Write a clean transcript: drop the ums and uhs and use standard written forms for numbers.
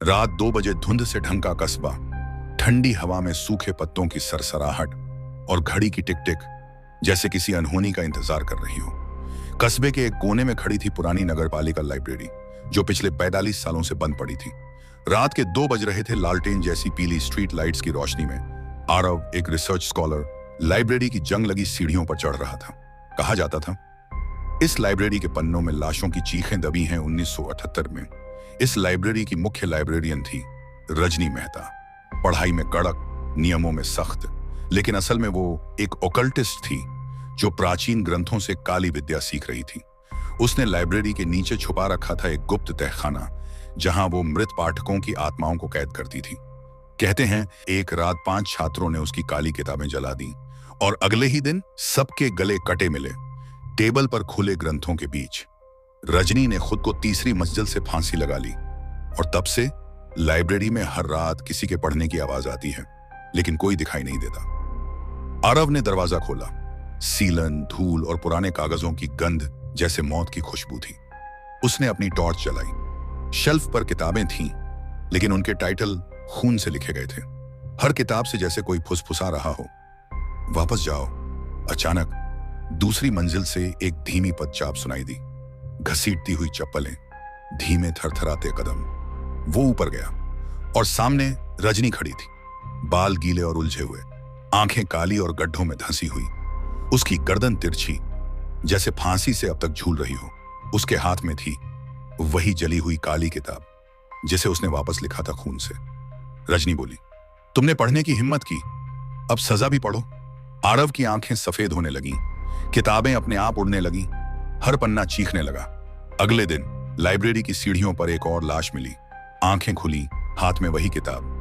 रात 2 बजे धुंध से ढंका कस्बा, ठंडी हवा में सूखे पत्तों की सरसराहट और घड़ी की टिक टिक जैसे किसी अनहोनी का इंतजार कर रही हो। कस्बे के एक कोने में खड़ी थी पुरानी नगरपालिका लाइब्रेरी, जो पिछले 45 सालों से बंद पड़ी थी। रात के 2 बज रहे थे। लालटेन जैसी पीली स्ट्रीट लाइट्स की रोशनी में आरव, एक रिसर्च स्कॉलर, लाइब्रेरी की जंग लगी सीढ़ियों पर चढ़ रहा था। कहा जाता था, इस लाइब्रेरी के पन्नों में लाशों की चीखें दबी हैं। 1978 में इस लाइब्रेरी की मुख्य लाइब्रेरियन थी रजनी मेहता। पढ़ाई में कड़क, नियमों में सख्त, लेकिन असल में वो एक ओकल्टिस्ट थी जो प्राचीन ग्रंथों से काली विद्या सीख रही थी। उसने लाइब्रेरी के नीचे छुपा रखा था एक गुप्त तहखाना, जहां वो मृत पाठकों की आत्माओं को कैद करती थी। कहते हैं, एक रात 5 छात्रों ने उसकी काली किताबें जला दी और अगले ही दिन सबके गले कटे मिले, टेबल पर खुले ग्रंथों के बीच। रजनी ने खुद को तीसरी मंजिल से फांसी लगा ली और तब से लाइब्रेरी में हर रात किसी के पढ़ने की आवाज आती है, लेकिन कोई दिखाई नहीं देता। आरव ने दरवाजा खोला। सीलन, धूल और पुराने कागजों की गंध जैसे मौत की खुशबू थी। उसने अपनी टॉर्च जलाई। शेल्फ पर किताबें थीं, लेकिन उनके टाइटल खून से लिखे गए थे। हर किताब से जैसे कोई फुसफुसा रहा हो, वापस जाओ। अचानक दूसरी मंजिल से एक धीमी पदचाप सुनाई दी। घसीटती हुई चप्पलें, धीमे थरथराते कदम। वो ऊपर गया और सामने रजनी खड़ी थी, बाल गीले और उलझे हुए, आंखें काली और गड्ढों में धंसी हुई। उसकी गर्दन तिरछी, जैसे फांसी से अब तक झूल रही हो। उसके हाथ में थी वही जली हुई काली किताब जिसे उसने वापस लिखा था खून से। रजनी बोली, तुमने पढ़ने की हिम्मत की, अब सजा भी पढ़ो। आरव की आंखें सफेद होने लगीं, किताबें अपने आप उड़ने लगीं, हर पन्ना चीखने लगा। अगले दिन लाइब्रेरी की सीढ़ियों पर एक और लाश मिली। आंखें खुली, हाथ में वही किताब।